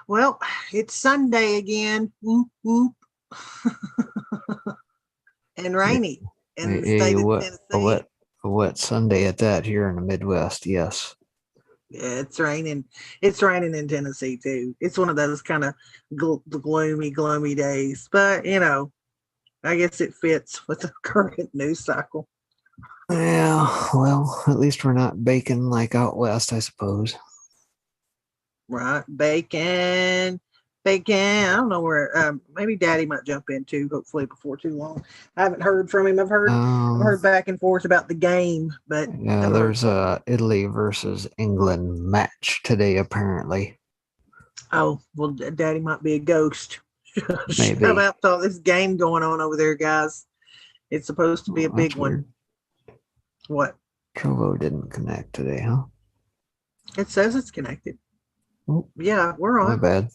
Well, it's Sunday again. Whoop, whoop. And A, rainy in the a state of wet, a Tennessee. wet, a wet Sunday at that here in the Midwest. Yes. Yeah, it's raining. It's raining in Tennessee too. It's one of those kind of gloomy days. But I guess it fits with the current news cycle, Yeah. Well, at least we're not baking like out west, I suppose. right? Bacon. I don't know where. Maybe Daddy might jump in too. Hopefully before too long. I haven't heard from him. I've Um. heard back and forth about the game, but Yeah. never heard There's from him. a Italy versus England match today, apparently. Oh, well, Daddy might be a ghost. How Maybe. about all this game going on over there, guys? It's supposed to be a Oh, big that's one. weird. What? Trovo didn't connect today, huh? It says it's connected. Oh, Yeah, we're my on. bad.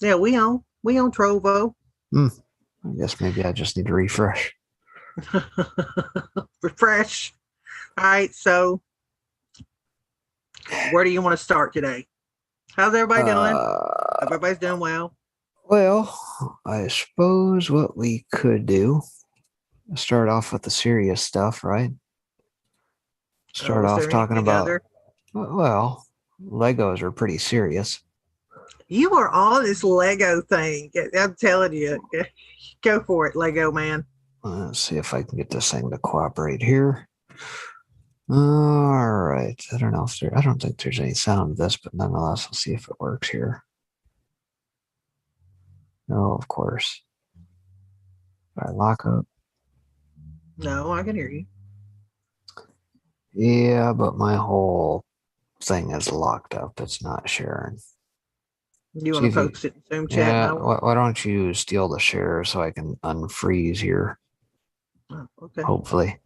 Yeah, we on. We on Trovo. Hmm. I guess maybe I just need to refresh. Refresh. All right, so where do you want to start today? How's everybody doing? Hope Uh, everybody's doing well. well, I suppose what we could do start off with the serious stuff, right? Start Oh, is off there talking anything about, other? well, Legos are pretty serious. You are on this Lego thing. I'm telling you. Go for it, Lego man. Let's see if I can get this thing to cooperate here. All right. I don't think there's any sound of this, but nonetheless, we'll see if it works here. No, of course. If I lock up. No, I can hear you. Yeah, but my whole thing is locked up. It's not sharing. You See want to if you, post it in Zoom chat and yeah, I will? why don't you steal the share so I can unfreeze here, Oh, okay. hopefully.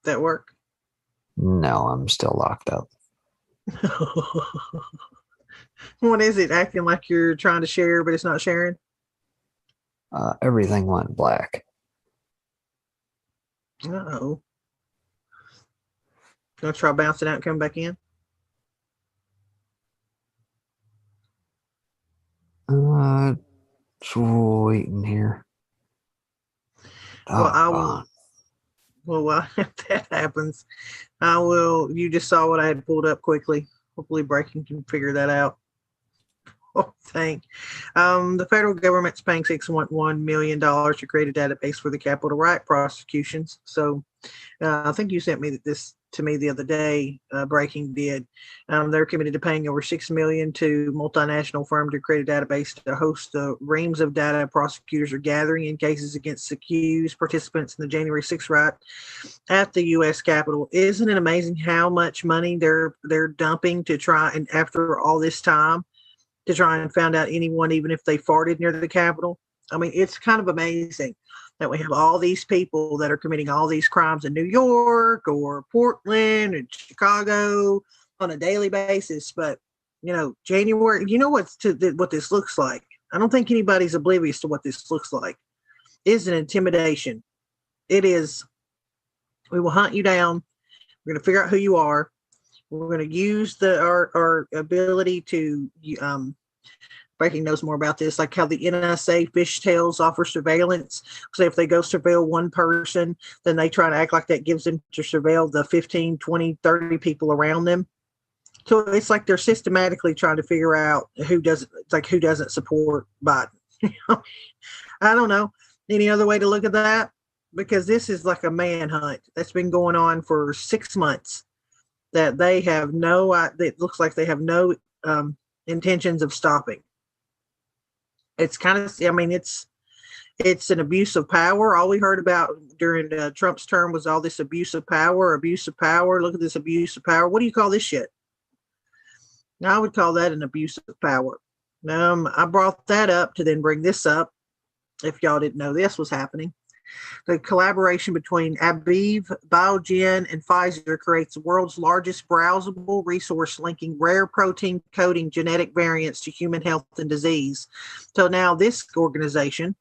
That work? No, I'm still locked up. What is it? Acting like you're trying to share, but it's not sharing? Everything went black. Uh-oh. Gonna try bouncing out and come back in? Uh, just waiting here. Well, I will. Doggone. Well, if that happens, I will. You just saw what I had pulled up quickly. Hopefully, Breaking can figure that out. Oh, thank. The federal government's paying $6.1 million to create a database for the Capitol riot prosecutions. So, I think you sent me this to me the other day. Breaking did. They're committed to paying over $6 million to multinational firm to create a database to host the reams of data prosecutors are gathering in cases against accused participants in the January 6th riot at the U.S. Capitol. Isn't it amazing how much money they're dumping to try and after all this time to try and find out anyone, even if they farted near the Capitol? I mean, it's kind of amazing that we have all these people that are committing all these crimes in New York or Portland and Chicago on a daily basis. But January, what this looks like. I don't think anybody's oblivious to what this looks like. It's an intimidation. It is. We will hunt you down. We're going to figure out who you are. We're going to use our ability to Breaking knows more about this, like how the NSA fishtails offer surveillance. So if they go surveil one person, then they try to act like that gives them to surveil the 15, 20, 30 people around them. So it's like they're systematically trying to figure out who doesn't support Biden. I don't know any other way to look at that, because this is like a manhunt that's been going on for 6 months that they have it looks like they have no intentions of stopping. It's kind of, I mean, it's an abuse of power. All we heard about during Trump's term was all this abuse of power, abuse of power. Look at this abuse of power. What do you call this shit? Now, I would call that an abuse of power. I brought that up to then bring this up. If y'all didn't know this was happening, the collaboration between Aviv Biogen and Pfizer creates the world's largest browsable resource linking rare protein coding genetic variants to human health and disease. So now this organization,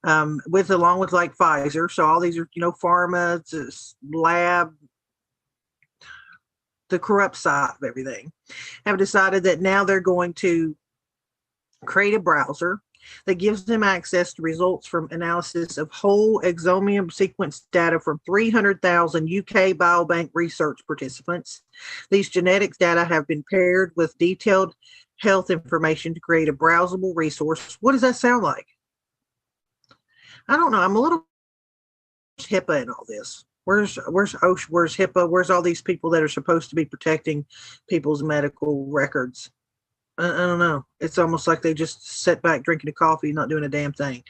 along with like Pfizer, so all these are pharma, lab, the corrupt side of everything, have decided that now they're going to create a browser that gives them access to results from analysis of whole exome sequence data from 300,000 UK biobank research participants. These genetics data have been paired with detailed health information to create a browsable resource. What does that sound like? I don't know. I'm a little HIPAA in all this. Where's OSHA? Where's HIPAA? Where's all these people that are supposed to be protecting people's medical records? I don't know. It's almost like they just sit back drinking a coffee, not doing a damn thing.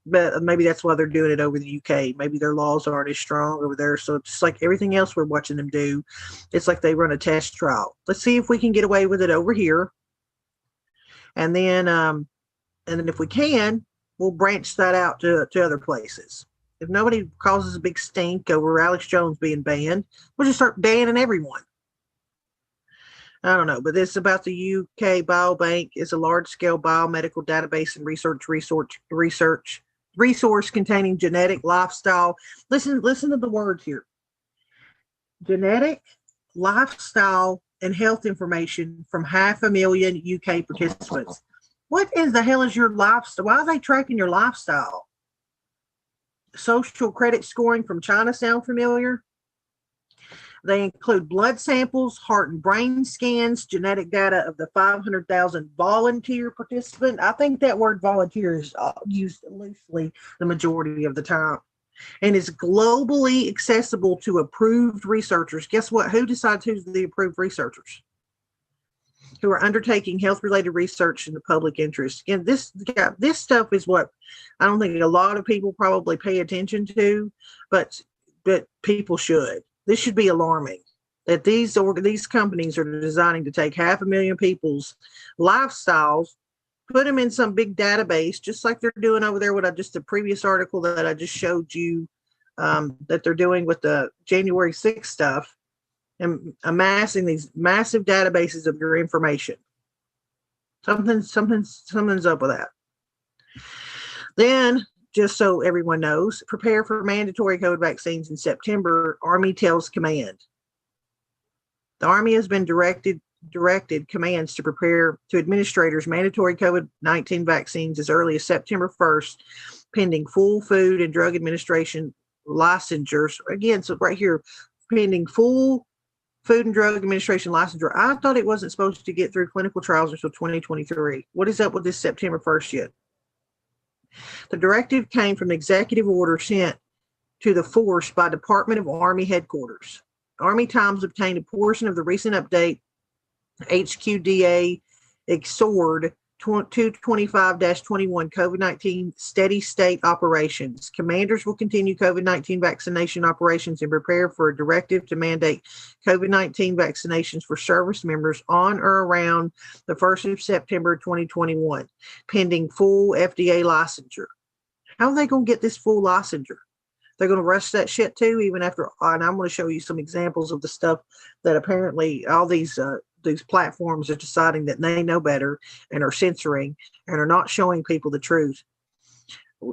But maybe that's why they're doing it over the UK. Maybe their laws aren't as strong over there. So it's like everything else we're watching them do. It's like they run a test trial. Let's see if we can get away with it over here. And then if we can, we'll branch that out to other places. If nobody causes a big stink over Alex Jones being banned, we'll just start banning everyone. I don't know, but this is about the UK Biobank is a large-scale biomedical database and resource containing genetic, lifestyle. Listen to the words here. Genetic, lifestyle, and health information from 500,000 UK participants. What in the hell is your lifestyle? Why are they tracking your lifestyle? Social credit scoring from China sound familiar? They include blood samples, heart and brain scans, genetic data of the 500,000 volunteer participant. I think that word volunteer is used loosely the majority of the time, and is globally accessible to approved researchers. Guess what? Who decides who's the approved researchers? Who are undertaking health-related research in the public interest. Again, this stuff is what I don't think a lot of people probably pay attention to, but people should. This should be alarming that these companies are designing to take 500,000 people's lifestyles, put them in some big database, just like they're doing over there with the previous article that I just showed you, that they're doing with the January 6th stuff, and amassing these massive databases of your information. Something's up with that. Then, just so everyone knows, prepare for mandatory COVID vaccines in September, Army tells command. The Army has been directed commands to prepare to administrators mandatory COVID-19 vaccines as early as September 1st, pending full Food and Drug Administration licensures. Again, so right here, pending full Food and Drug Administration licensure. I thought it wasn't supposed to get through clinical trials until 2023. What is up with this September 1st yet? The directive came from the executive order sent to the force by Department of Army headquarters. Army Times obtained a portion of the recent update, HQDA Exord 225-21 COVID-19 steady state operations. Commanders will continue COVID-19 vaccination operations and prepare for a directive to mandate COVID-19 vaccinations for service members on or around the 1st of September 2021, pending full FDA licensure. How are they going to get this full licensure? They're going to rush that shit too, even after, and I'm going to show you some examples of the stuff that apparently all these platforms are deciding that they know better and are censoring and are not showing people the truth.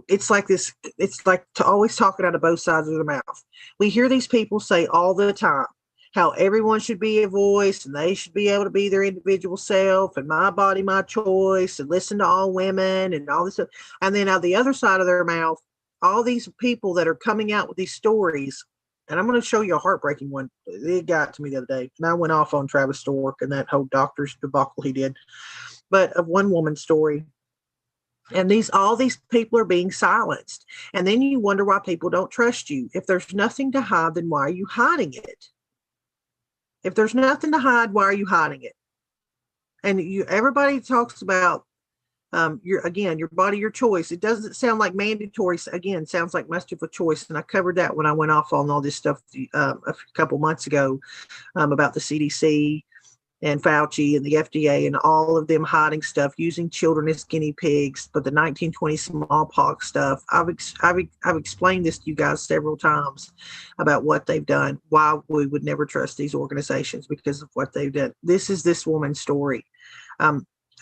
It's like this. It's like always talking out of both sides of their mouth. We hear these people say all the time how everyone should be a voice and they should be able to be their individual self and my body, my choice, and listen to all women and all this stuff. And then on the other side of their mouth, all these people that are coming out with these stories. And I'm going to show you a heartbreaking one. It got to me the other day. And I went off on Travis Stork and that whole doctor's debacle he did. But of one woman's story. And all these people are being silenced. And then you wonder why people don't trust you. If there's nothing to hide, then why are you hiding it? If there's nothing to hide, why are you hiding it? And everybody talks about your body, your choice. It doesn't sound like mandatory. Again, sounds like must have a choice. And I covered that when I went off on all this stuff a couple months ago about the CDC and Fauci and the FDA and all of them hiding stuff, using children as guinea pigs. But the 1920 smallpox stuff, I've explained this to you guys several times about what they've done, why we would never trust these organizations because of what they've done. This is this woman's story.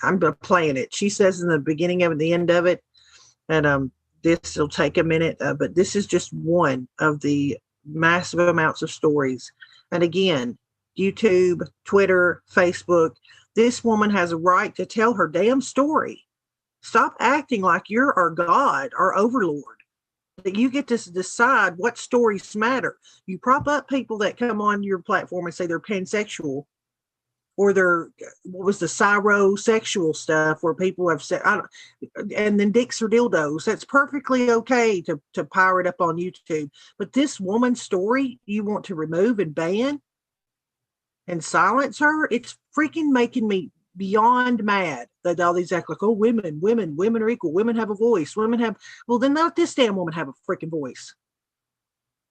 I'm playing it. She says in the beginning of it, the end of it, and this will take a minute, but this is just one of the massive amounts of stories. And again, YouTube, Twitter, Facebook. This woman has a right to tell her damn story. Stop acting like you're our God, our overlord. That you get to decide what stories matter. You prop up people that come on your platform and say they're pansexual, or they're, what was the cyrosexual stuff where people have said, and then dicks or dildos. That's perfectly okay to pirate up on YouTube. But this woman's story, you want to remove and ban and silence her? It's freaking making me beyond mad that all these act like, oh, women are equal. Women have a voice. Women have, well, then let this damn woman have a freaking voice.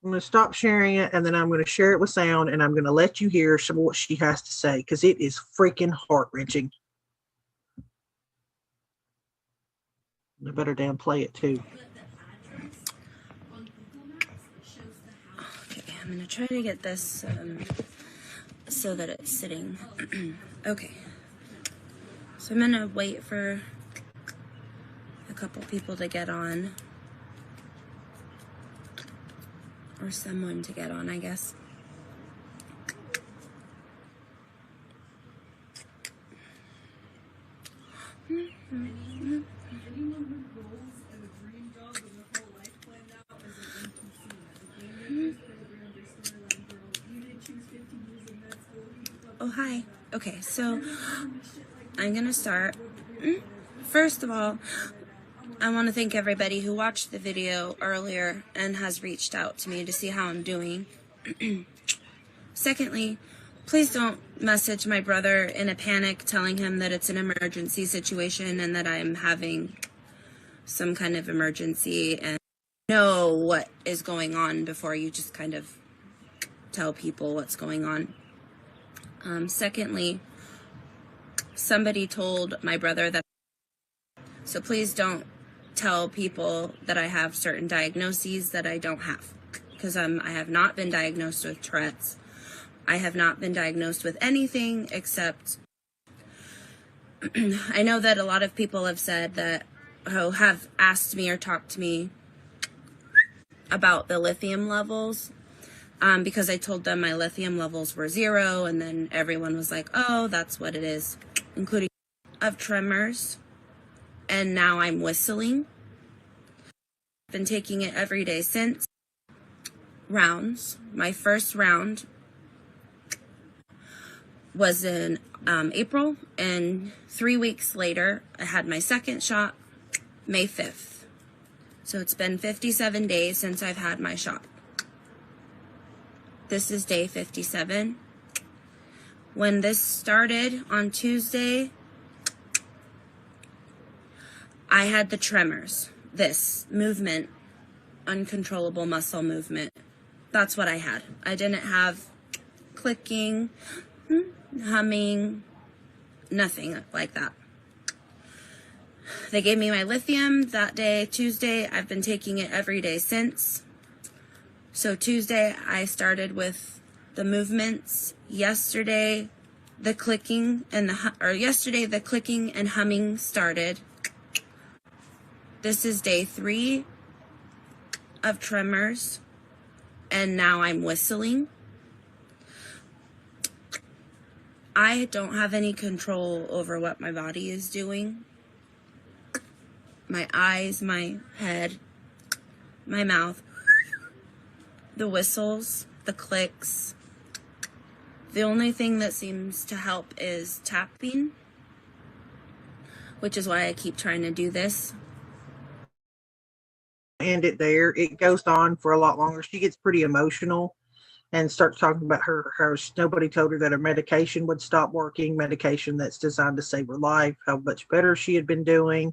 I'm going to stop sharing it, and then I'm going to share it with sound, and I'm going to let you hear some of what she has to say, because it is freaking heart-wrenching. I better damn play it, too. Okay, I'm going to try to get this so that it's sitting. Okay. So I'm going to wait for a couple people to get on. Or someone to get on, I guess. Oh, hi. Okay, so I'm gonna start. First of all, I want to thank everybody who watched the video earlier and has reached out to me to see how I'm doing. Secondly, please don't message my brother in a panic telling him that it's an emergency situation and that I'm having some kind of emergency, and know what is going on before you just kind of tell people what's going on. Secondly, somebody told my brother that, so please don't tell people that I have certain diagnoses that I don't have, because I have not been diagnosed with Tourette's. I have not been diagnosed with anything except, I know that a lot of people have said that, have asked me or talked to me about the lithium levels, because I told them my lithium levels were 0, and then everyone was like, oh, that's what it is, including of tremors. And now I'm whistling. I've been taking it every day since rounds. My first round was in April, and 3 weeks later, I had my second shot, May 5th. So it's been 57 days since I've had my shot. This is day 57. When this started on Tuesday, I had the tremors, this movement, uncontrollable muscle movement. That's what I had. I didn't have clicking, humming, nothing like that. They gave me my lithium that day, Tuesday. I've been taking it every day since. So Tuesday, I started with the movements. Yesterday, the clicking and the clicking and humming started. This is day 3 of tremors, and now I'm whistling. I don't have any control over what my body is doing. My eyes, my head, my mouth, the whistles, the clicks. The only thing that seems to help is tapping, which is why I keep trying to do this. End it there. It goes on for a lot longer. She gets pretty emotional and starts talking about her nobody told her that her medication would stop working, medication that's designed to save her life, how much better she had been doing,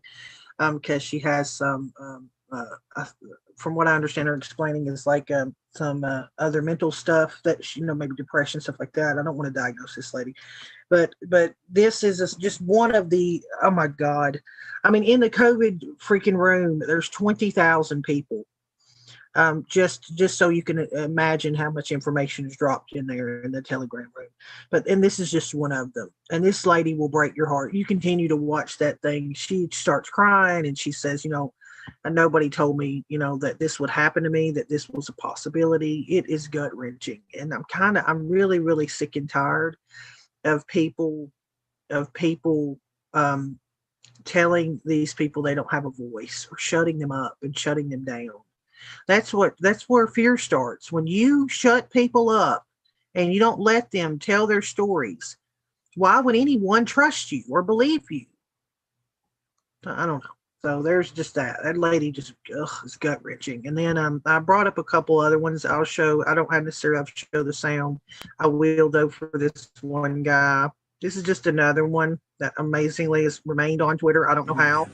because she has some from what I understand her explaining is like some other mental stuff that she, maybe depression, stuff like that. I don't want to diagnose this lady, but this is just one of the, oh my God. I mean, in the COVID freaking room, there's 20,000 people. Just so you can imagine how much information is dropped in there in the Telegram room. And this is just one of them. And this lady will break your heart. You continue to watch that thing. She starts crying and she says, And nobody told me, that this would happen to me, that this was a possibility. It is gut wrenching. And I'm really, really sick and tired of people telling these people they don't have a voice, or shutting them up and shutting them down. That's where fear starts. When you shut people up and you don't let them tell their stories, why would anyone trust you or believe you? I don't know. So there's just that lady just is gut wrenching. And then I brought up a couple other ones. I'll show. I don't have necessarily have to show the sound. I will though for this one guy. This is just another one that amazingly has remained on Twitter. I don't know how.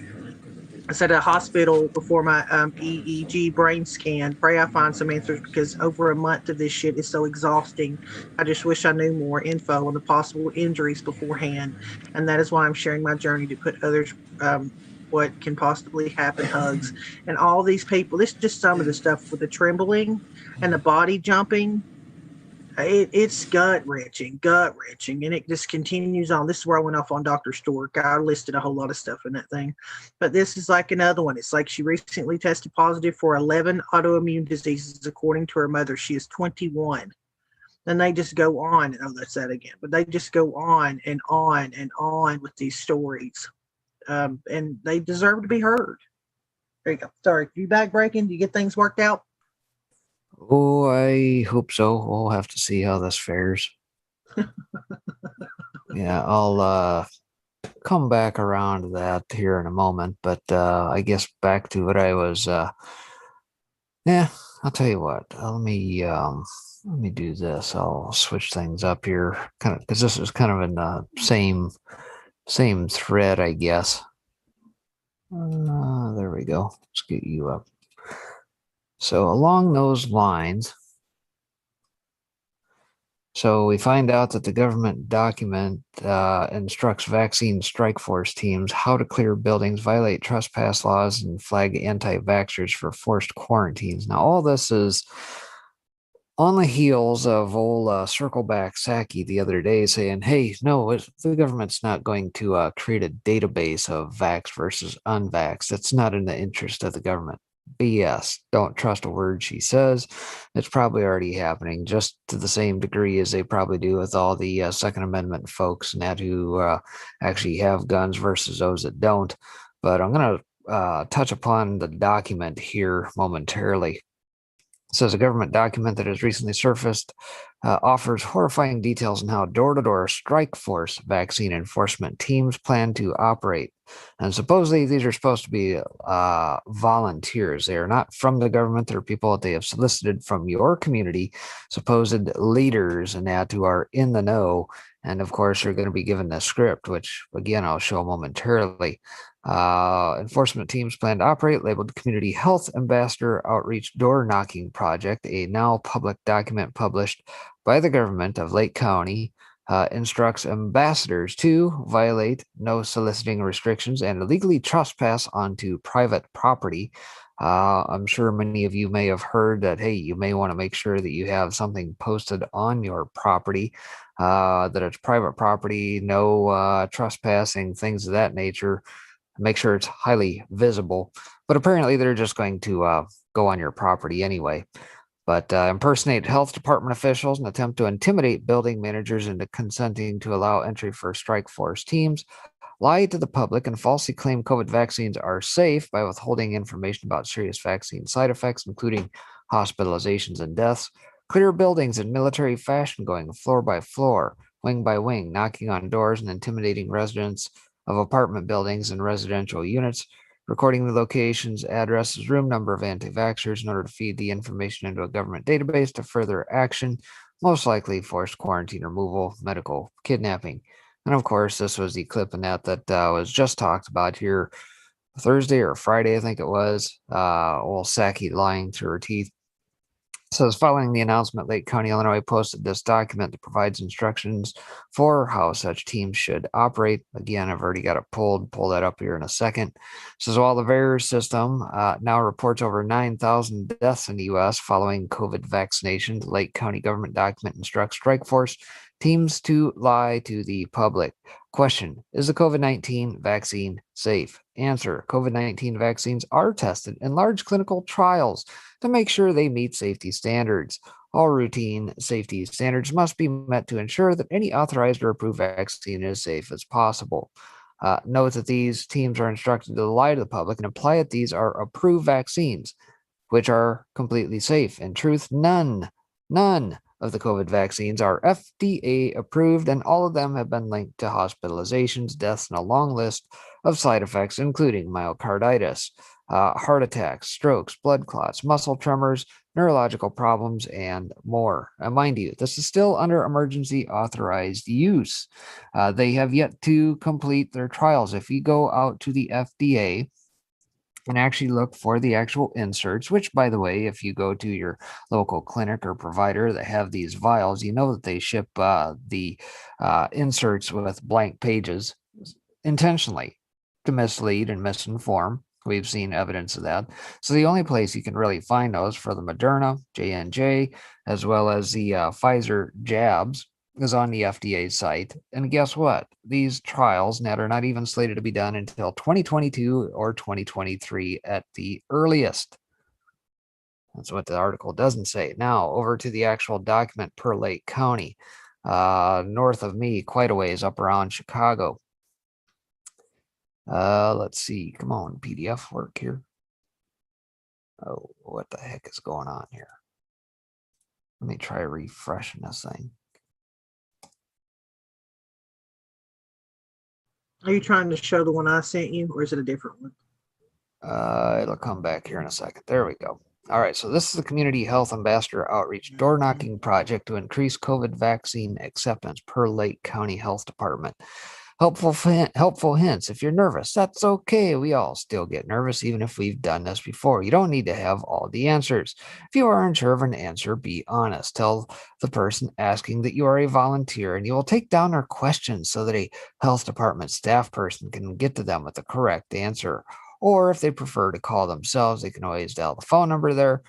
I said at a hospital before my EEG brain scan. Pray I find some answers, because over a month of this shit is so exhausting. I just wish I knew more info on the possible injuries beforehand. And that is why I'm sharing my journey to put others what can possibly happen. Hugs. And all these people, this is just some of the stuff with the trembling and the body jumping. It's gut wrenching, and it just continues on. This is where I went off on Dr. Stork. I listed a whole lot of stuff in that thing, but this is like another one. It's like she recently tested positive for 11 autoimmune diseases, according to her mother. She is 21. Then they just go on. Oh, that's that again. But they just go on and on and on with these stories, and they deserve to be heard. There you go. Sorry, you back breaking? Do you get things worked out? Oh, I hope so. We'll have to see how this fares. Yeah, I'll come back around to that here in a moment, but I guess back to what I was I'll tell you what. Let me do this. I'll switch things up here, kind of, because this is kind of in the same thread, I guess. There we go. Let's get you up. So along those lines, so we find out that the government document instructs vaccine strike force teams how to clear buildings, violate trespass laws, and flag anti-vaxxers for forced quarantines. Now, all this is on the heels of old Circleback Saki the other day saying, hey, no, the government's not going to create a database of vax versus unvax. That's not in the interest of the government. BS. Don't trust a word she says. It's probably already happening, just to the same degree as they probably do with all the Second Amendment folks and that who actually have guns versus those that don't. But I'm going to touch upon the document here momentarily. It says a government document that has recently surfaced offers horrifying details on how door-to-door strike force vaccine enforcement teams plan to operate. And supposedly these are supposed to be volunteers. They are not from the government. They're people that they have solicited from your community, supposed leaders and that who are in the know. And of course, they're going to be given the script, which again, I'll show momentarily. Enforcement teams plan to operate, labeled Community Health Ambassador Outreach Door Knocking Project, a now public document published by the government of Lake County, instructs ambassadors to violate no soliciting restrictions and illegally trespass onto private property. I'm sure many of you may have heard that, hey, you may want to make sure that you have something posted on your property, that it's private property, no trespassing, things of that nature. Make sure it's highly visible. But apparently they're just going to go on your property anyway. But impersonate health department officials and attempt to intimidate building managers into consenting to allow entry for strike force teams, lie to the public, and falsely claim COVID vaccines are safe by withholding information about serious vaccine side effects, including hospitalizations and deaths, clear buildings in military fashion, going floor by floor, wing by wing, knocking on doors and intimidating residents of apartment buildings and residential units, recording the locations, addresses, room number of anti-vaxxers in order to feed the information into a government database to further action, most likely forced quarantine removal, medical kidnapping. And of course, this was the clip in that was just talked about here Thursday or Friday, I think it was. Old Saki lying through her teeth. Says following the announcement, Lake County, Illinois posted this document that provides instructions for how such teams should operate. Again, I've already got it pulled. Pull that up here in a second. Says while the VAERS system now reports over 9,000 deaths in the U.S. following COVID vaccination, the Lake County government document instructs strike force teams to lie to the public. Question: is the COVID-19 vaccine safe? Answer: COVID-19 vaccines are tested in large clinical trials to make sure they meet safety standards. All routine safety standards must be met to ensure that any authorized or approved vaccine is safe as possible. Note that these teams are instructed to lie to the public and imply that these are approved vaccines, which are completely safe. In truth, none of the COVID vaccines are FDA approved, and all of them have been linked to hospitalizations, deaths, and a long list of side effects, including myocarditis, heart attacks, strokes, blood clots, muscle tremors, neurological problems, and more. Mind you, this is still under emergency authorized use. They have yet to complete their trials. If you go out to the FDA and actually look for the actual inserts, which, by the way, if you go to your local clinic or provider that have these vials, you know that they ship the inserts with blank pages intentionally to mislead and misinform. We've seen evidence of that. So the only place you can really find those for the Moderna, J&J, as well as the Pfizer jabs is on the FDA site. And guess what? These trials now are not even slated to be done until 2022 or 2023 at the earliest. That's what the article doesn't say. Now, over to the actual document per Lake County, north of me, quite a ways up around Chicago. Let's see. Come on, PDF work here. Oh, what the heck is going on here? Let me try refreshing this thing. Are you trying to show the one I sent you, or is it a different one? It'll come back here in a second. There we go. All right, so this is the Community Health Ambassador Outreach Door Knocking Project to increase COVID vaccine acceptance per Lake County Health Department. Helpful hints. If you're nervous, that's okay. We all still get nervous, even if we've done this before. You don't need to have all the answers. If you are unsure of an answer, be honest. Tell the person asking that you are a volunteer, and you will take down their questions so that a health department staff person can get to them with the correct answer. Or if they prefer to call themselves, they can always dial the phone number there.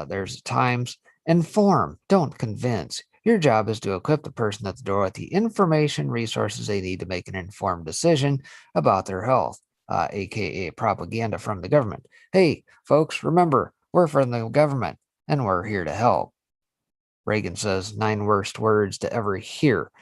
There's times. Inform, don't convince. Your job is to equip the person at the door with the information, resources they need to make an informed decision about their health, aka propaganda from the government. Hey, folks, remember, we're from the government, and we're here to help. Reagan says 9 worst words to ever hear.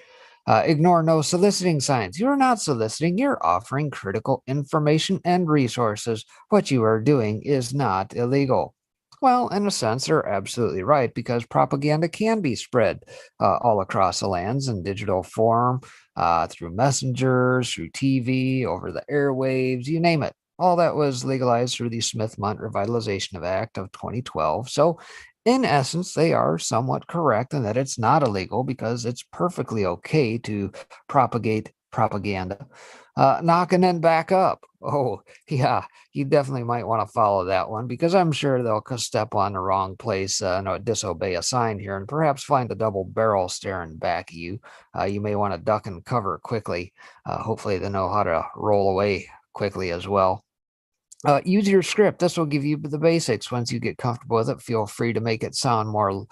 Ignore no soliciting signs. You're not soliciting, you're offering critical information and resources. What you are doing is not illegal. Well, in a sense, they're absolutely right, because propaganda can be spread all across the lands in digital form, through messengers, through TV, over the airwaves, you name it. All that was legalized through the Smith-Mundt Revitalization Act of 2012. So, in essence, they are somewhat correct in that it's not illegal, because it's perfectly okay to propagate propaganda. Knock and then back up. Oh, yeah, you definitely might want to follow that one, because I'm sure they'll step on the wrong place, disobey a sign here, and perhaps find a double barrel staring back at you. You may want to duck and cover quickly. Hopefully they know how to roll away quickly as well. Use your script. This will give you the basics. Once you get comfortable with it, feel free to make it sound more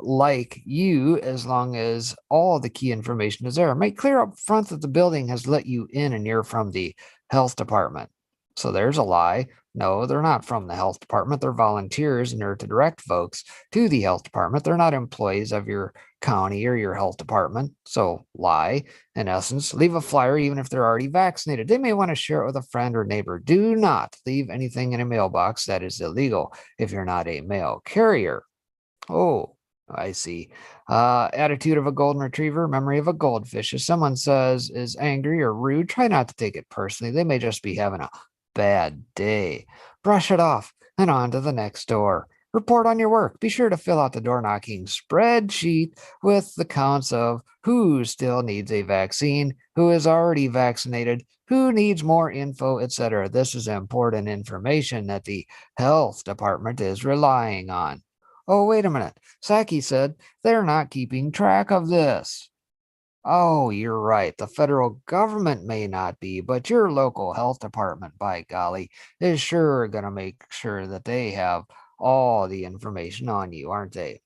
like you, as long as all the key information is there. Make clear up front that the building has let you in and you're from the health department. So there's a lie. No, they're not from the health department. They're volunteers, and they're to direct folks to the health department. They're not employees of your county or your health department. So lie. In essence, leave a flyer even if they're already vaccinated. They may want to share it with a friend or neighbor. Do not leave anything in a mailbox. That is illegal if you're not a mail carrier. Oh, I see. Attitude of a golden retriever, memory of a goldfish. If someone says is angry or rude, try not to take it personally. They may just be having a bad day. Brush it off and on to the next door. Report on your work. Be sure to fill out the door knocking spreadsheet with the counts of who still needs a vaccine, who is already vaccinated, who needs more info, etc. This is important information that the health department is relying on. Oh, wait a minute. Saki said they're not keeping track of this. Oh, you're right. The federal government may not be, but your local health department, by golly, is sure going to make sure that they have all the information on you, aren't they?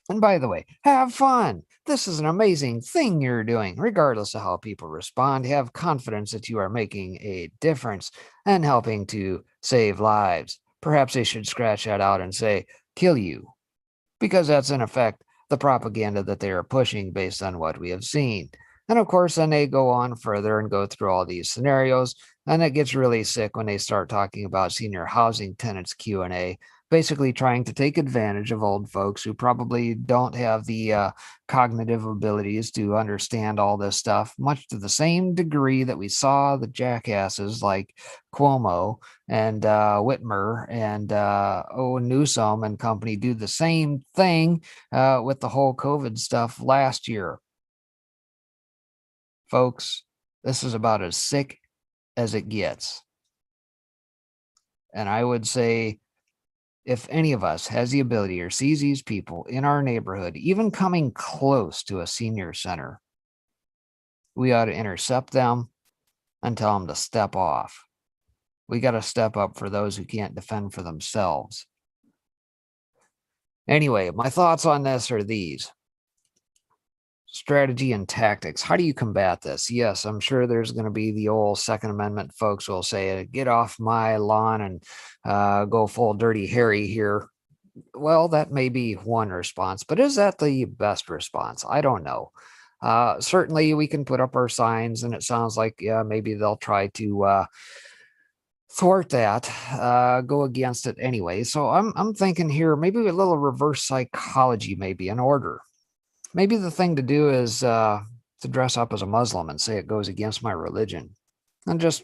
And by the way, have fun. This is an amazing thing you're doing. Regardless of how people respond, have confidence that you are making a difference and helping to save lives. Perhaps they should scratch that out and say, kill you, because that's in effect the propaganda that they are pushing based on what we have seen. And of course, then they go on further and go through all these scenarios, and it gets really sick when they start talking about senior housing tenants Q&A, basically trying to take advantage of old folks who probably don't have the cognitive abilities to understand all this stuff, much to the same degree that we saw the jackasses like Cuomo and Whitmer and Owen Newsom and company do the same thing with the whole COVID stuff last year. Folks, this is about as sick as it gets. And I would say, if any of us has the ability or sees these people in our neighborhood, even coming close to a senior center, we ought to intercept them and tell them to step off. We got to step up for those who can't defend for themselves. Anyway, my thoughts on this are these. Strategy and tactics. How do you combat this? Yes, I'm sure there's going to be the old Second Amendment folks will say, get off my lawn and go full Dirty Harry here. Well, that may be one response, but is that the best response? I don't know. Certainly we can put up our signs, and it sounds like, yeah, maybe they'll try to thwart that, go against it anyway. So I'm thinking here, maybe a little reverse psychology may be in order. Maybe the thing to do is to dress up as a Muslim and say it goes against my religion and just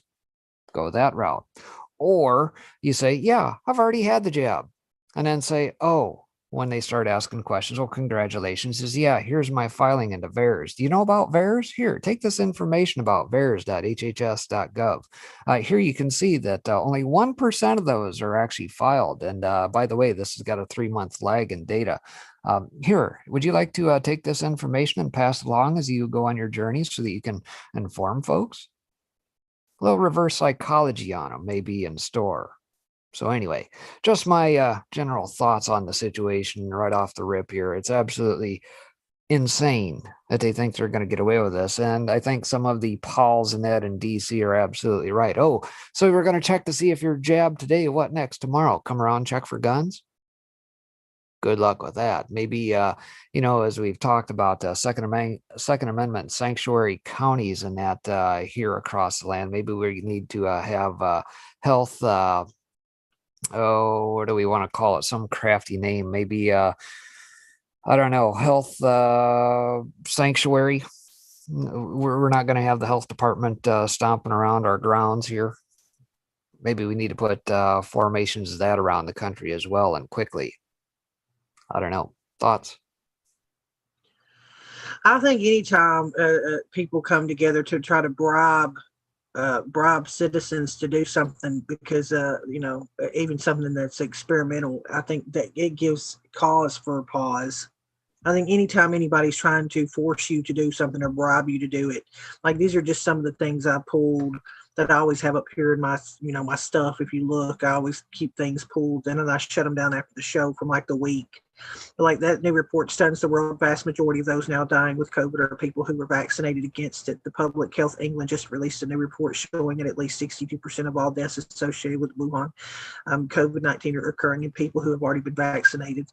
go that route. Or you say, yeah, I've already had the jab. And then say, oh, when they start asking questions, well, congratulations. Says, yeah, here's my filing into VAERS. Do you know about VAERS? Here, take this information about VAERS.hhs.gov. Here you can see that only 1% of those are actually filed. And by the way, this has got a 3-month lag in data. Here, would you like to take this information and pass it along as you go on your journey so that you can inform folks? A little reverse psychology on them may be in store. So anyway, just my general thoughts on the situation right off the rip here. It's absolutely insane that they think they're going to get away with this. And I think some of the Pauls and Ed in DC are absolutely right. Oh, so we're going to check to see if you're jabbed today. What next? Tomorrow? Come around, check for guns? Good luck with that. Maybe, as we've talked about Second Amendment sanctuary counties and that here across the land, maybe we need to have health, what do we want to call it? Some crafty name, maybe, I don't know, health sanctuary. We're not going to have the health department stomping around our grounds here. Maybe we need to put formations of that around the country as well, and quickly. I don't know. Thoughts? I think anytime people come together to try to bribe citizens to do something, because even something that's experimental, I think that it gives cause for pause. I think anytime anybody's trying to force you to do something or bribe you to do it, like these are just some of the things I pulled that I always have up here in my, my stuff. If you look, I always keep things pulled, and then I shut them down after the show from like the week. Like that new report stuns the world. Vast majority of those now dying with COVID are people who were vaccinated against it. The Public Health England just released a new report showing that at least 62% of all deaths associated with Wuhan COVID-19 are occurring in people who have already been vaccinated.